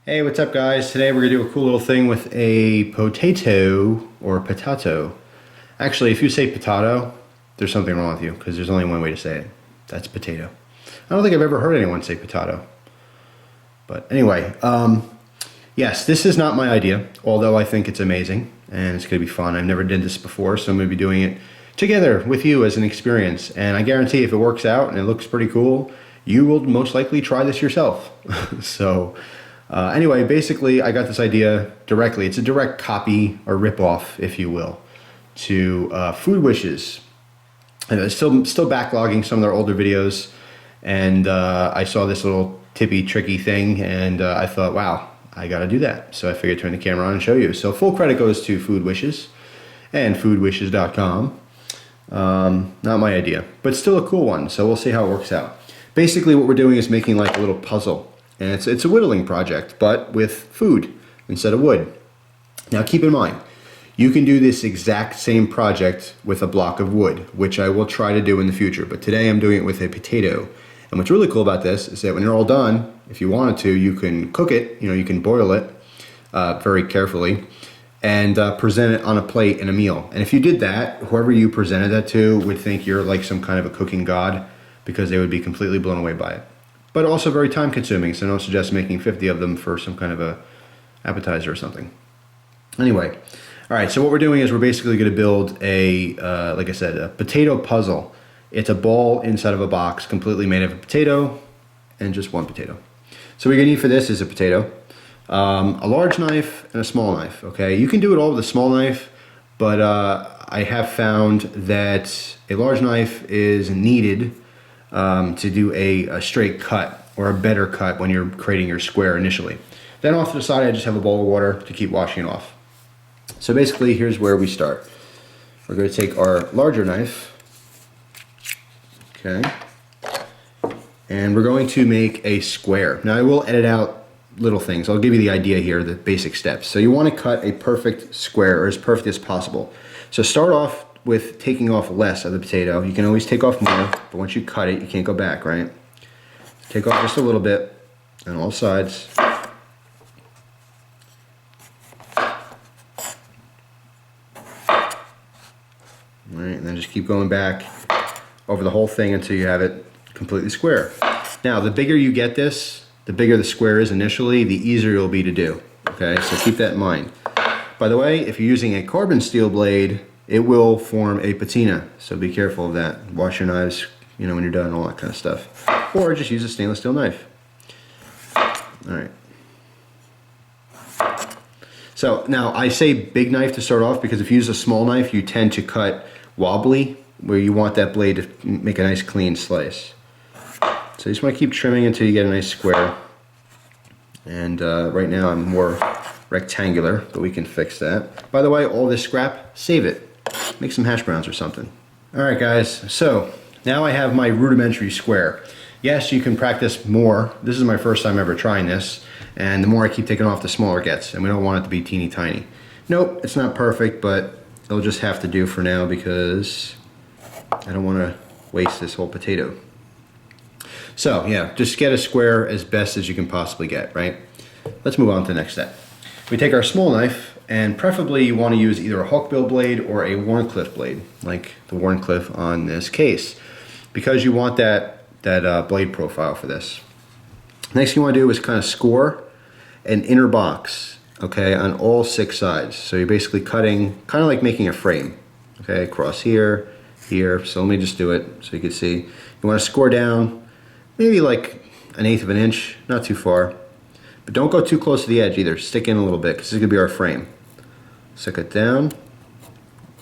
Hey, what's up guys? Today we're going to do a cool little thing with a potato or potato. Actually, if you say potato, there's something wrong with you because there's only one way to say it. That's potato. I don't think I've ever heard anyone say potato. But anyway, yes, this is not my idea, although I think it's amazing and it's going to be fun. I've never did this before, so I'm going to be doing it together with you as an experience. And I guarantee if it works out and it looks pretty cool, you will most likely try this yourself. Anyway, basically, I got this idea directly. It's a direct copy or rip-off, if you will, to Food Wishes. And it's still backlogging some of their older videos, and I saw this little tippy, tricky thing, and I thought, wow, I got to do that. So I figured turn the camera on and show you. So full credit goes to Food Wishes and foodwishes.com. Not my idea, but still a cool one. So we'll see how it works out. Basically, what we're doing is making like a little puzzle. And it's a whittling project, but with food instead of wood. Now keep in mind, you can do this exact same project with a block of wood, which I will try to do in the future. But today I'm doing it with a potato. And what's really cool about this is that when you're all done, if you wanted to, you can cook it, you can boil it very carefully and present it on a plate in a meal. And if you did that, whoever you presented that to would think you're like some kind of a cooking god because they would be completely blown away by it. But also very time consuming, so I don't suggest making 50 of them for some kind of a appetizer or something. Anyway, all right, so what we're doing is we're basically going to build a, like I said, a potato puzzle. It's a ball inside of a box completely made of a potato and just one potato. So what you're going to need for this is a potato, a large knife, and a small knife, okay? You can do it all with a small knife, but I have found that a large knife is needed to do a straight cut or a better cut when you're creating your square initially. Then off to the side I just have a bowl of water to keep washing it off. So basically here's where we start. We're going to take our larger knife, okay, and we're going to make a square. Now I will edit out little things. I'll give you the idea here, the basic steps. So you want to cut a perfect square, or as perfect as possible. So start off with taking off less of the potato. You can always take off more, but once you cut it, you can't go back, right? Take off just a little bit on all sides. All right, and then just keep going back over the whole thing until you have it completely square. Now, the bigger you get this, the bigger the square is initially, the easier it'll be to do, okay? So keep that in mind. By the way, if you're using a carbon steel blade, it will form a patina, so be careful of that. Wash your knives, when you're done, all that kind of stuff. Or just use a stainless steel knife. All right. So now I say big knife to start off because if you use a small knife, you tend to cut wobbly, where you want that blade to make a nice clean slice. So you just want to keep trimming until you get a nice square. And right now I'm more rectangular, but we can fix that. By the way, all this scrap, save it. Make some hash browns or something. All right, guys, so now I have my rudimentary square. Yes, you can practice more. This is my first time ever trying this, and the more I keep taking off, the smaller it gets, and we don't want it to be teeny tiny. Nope, it's not perfect, but it'll just have to do for now because I don't want to waste this whole potato. So yeah, just get a square as best as you can possibly get, right? Let's move on to the next step. We take our small knife, and preferably you want to use either a hawkbill blade or a Wharncliffe blade, like the Wharncliffe on this case, because you want that blade profile for this. Next thing you want to do is kind of score an inner box, okay, on all 6 sides. So you're basically cutting, kind of like making a frame, okay, across here, here. So let me just do it so you can see. You want to score down maybe like 1/8 of an inch, not too far. But don't go too close to the edge either. Stick in a little bit because this is going to be our frame. Stick it down,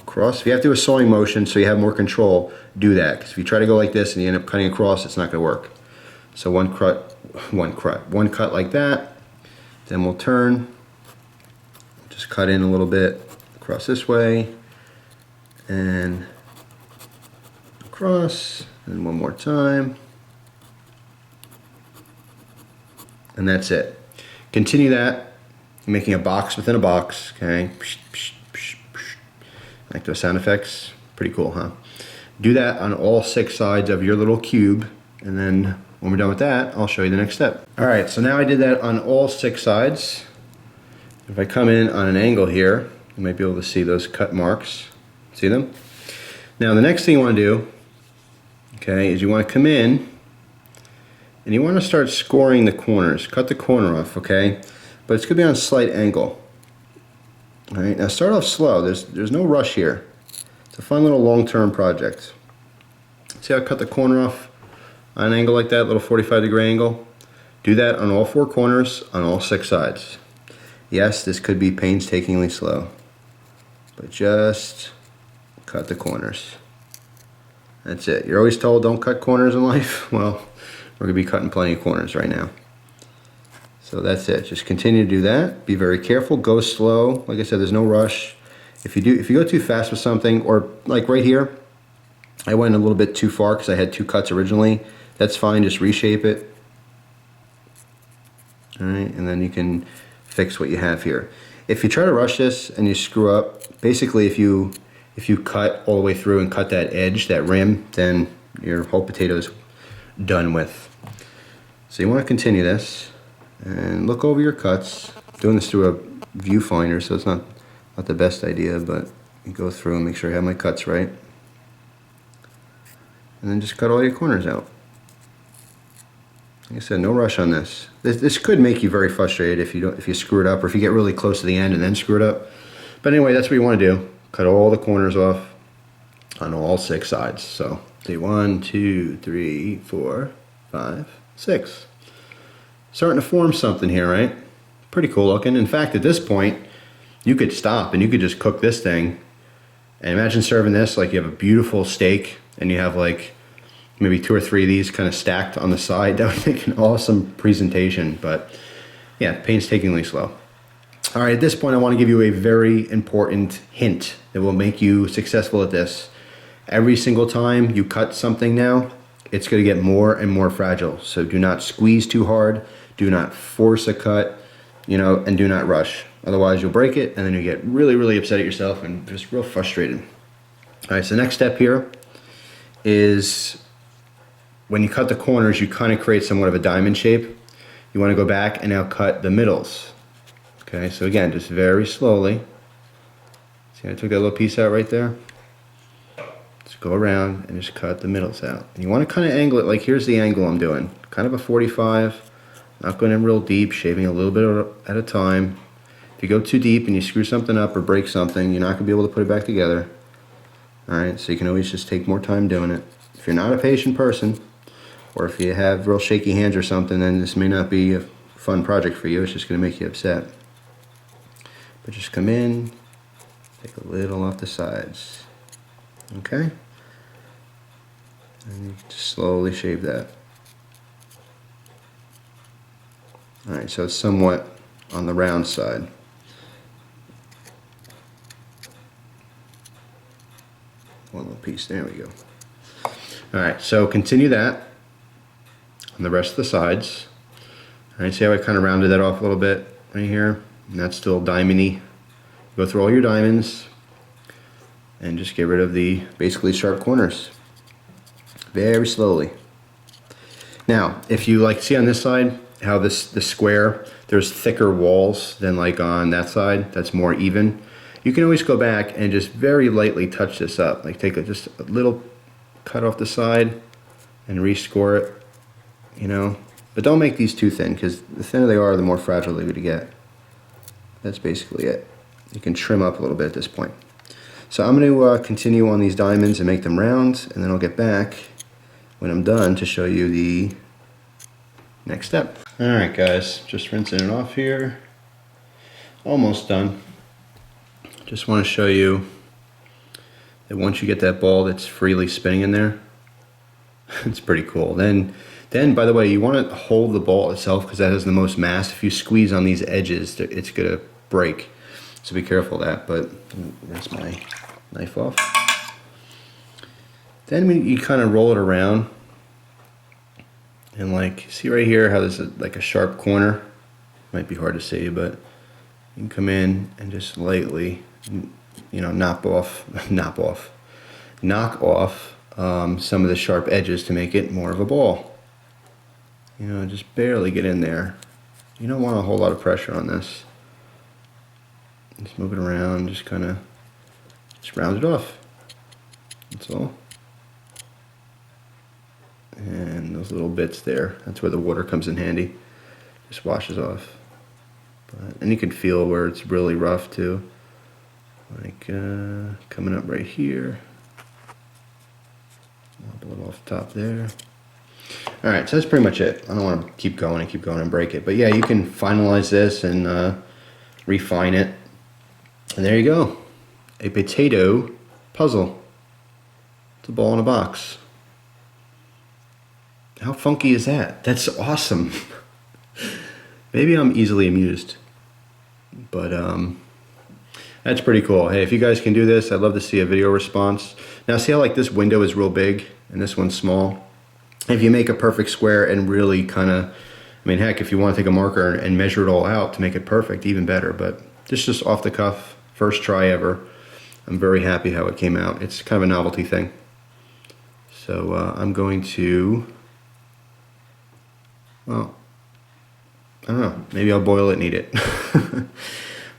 across. If you have to do a sewing motion so you have more control, do that. Because if you try to go like this and you end up cutting across, it's not going to work. So one cut like that. Then we'll turn. Just cut in a little bit across this way. And across. And one more time. And that's it. Continue that, making a box within a box, okay? Like those sound effects? Pretty cool, huh? Do that on all 6 sides of your little cube, and then when we're done with that, I'll show you the next step. All right, so now I did that on all 6 sides. If I come in on an angle here, you might be able to see those cut marks. See them? Now the next thing you want to do, okay, is you want to come in and you want to start scoring the corners. Cut the corner off, okay? But it's going to be on a slight angle. All right, now start off slow. There's no rush here. It's a fun little long-term project. See how I cut the corner off on an angle like that, little 45-degree angle? Do that on all 4 corners, on all 6 sides. Yes, this could be painstakingly slow, but just cut the corners. That's it. You're always told don't cut corners in life. Well, we're going to be cutting plenty of corners right now. So that's it. Just continue to do that. Be very careful. Go slow. Like I said, there's no rush. If you go too fast with something, or like right here, I went a little bit too far because I had 2 cuts originally. That's fine. Just reshape it. All right, and then you can fix what you have here. If you try to rush this and you screw up, basically if you cut all the way through and cut that edge, that rim, then your whole potato is done with. So you want to continue this and look over your cuts. I'm doing this through a viewfinder, so it's not the best idea, but you go through and make sure I have my cuts right. And then just cut all your corners out. Like I said, no rush on this. This could make you very frustrated if you screw it up, or if you get really close to the end and then screw it up. But anyway, that's what you want to do. Cut all the corners off on all 6 sides. So see, 1, 2, 3, 4, 5, 6. Starting to form something here, right? Pretty cool looking. In fact, at this point, you could stop and you could just cook this thing. And imagine serving this like you have a beautiful steak and you have like maybe 2 or 3 of these kind of stacked on the side. That would make an awesome presentation, but yeah, painstakingly slow. All right, at this point I want to give you a very important hint that will make you successful at this. Every single time you cut something now, it's going to get more and more fragile. So do not squeeze too hard, do not force a cut, and do not rush. Otherwise you'll break it and then you get really, really upset at yourself and just real frustrated. All right, so the next step here is when you cut the corners, you kind of create somewhat of a diamond shape. You want to go back and now cut the middles. Okay, so again, just very slowly. See, I took that little piece out right there. Just go around and just cut the middles out. And you want to kind of angle it, like here's the angle I'm doing. Kind of a 45, not going in real deep, shaving a little bit at a time. If you go too deep and you screw something up or break something, you're not going to be able to put it back together. Alright, so you can always just take more time doing it. If you're not a patient person, or if you have real shaky hands or something, then this may not be a fun project for you. It's just going to make you upset. But just come in, take a little off the sides. Okay? And just slowly shave that. Alright, so it's somewhat on the round side. One little piece, there we go. Alright, so continue that on the rest of the sides. Alright, see how I kind of rounded that off a little bit right here? And that's still diamondy. Go through all your diamonds and just get rid of the basically sharp corners. Very slowly. Now, if you like see on this side how this square, there's thicker walls than like on that side, that's more even. You can always go back and just very lightly touch this up. Like take just a little cut off the side and rescore it, But don't make these too thin, because the thinner they are, the more fragile they're going to get. That's basically it. You can trim up a little bit at this point. So I'm going to continue on these diamonds and make them round, and then I'll get back when I'm done to show you the next step. Alright guys, just rinsing it off here. Almost done. Just want to show you that once you get that ball that's freely spinning in there, it's pretty cool. Then by the way, you want to hold the ball itself because that has the most mass. If you squeeze on these edges, it's going to break. So be careful of that, but rinse my knife off. Then you kind of roll it around and like, see right here how there's like a sharp corner? Might be hard to see, but you can come in and just lightly, knock off some of the sharp edges to make it more of a ball. You know, just barely get in there. You don't want a whole lot of pressure on this. Just move it around, just kind of just round it off. That's all. And those little bits there, that's where the water comes in handy. Just washes off. And you can feel where it's really rough too. Like coming up right here. A little off the top there. Alright, so that's pretty much it. I don't want to keep going and break it. But yeah, you can finalize this and refine it. And there you go. A potato puzzle. It's a ball in a box. How funky is that? That's awesome. Maybe I'm easily amused. But that's pretty cool. Hey, if you guys can do this, I'd love to see a video response. Now see how like this window is real big and this one's small? If you make a perfect square and really kind of, I mean, heck, if you want to take a marker and measure it all out to make it perfect, even better. But this is just off the cuff, first try ever. I'm very happy how it came out. It's kind of a novelty thing. So I'm going to, well, I don't know, maybe I'll boil it and eat it.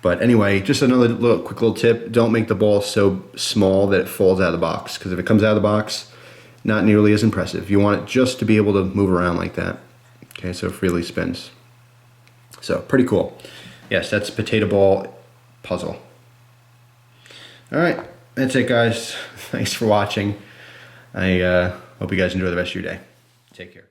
But anyway, just another quick little tip. Don't make the ball so small that it falls out of the box. Because if it comes out of the box, not nearly as impressive. You want it just to be able to move around like that. Okay, so it freely spins. So, pretty cool. Yes, that's potato ball puzzle. Alright, that's it guys. Thanks for watching. I hope you guys enjoy the rest of your day. Take care.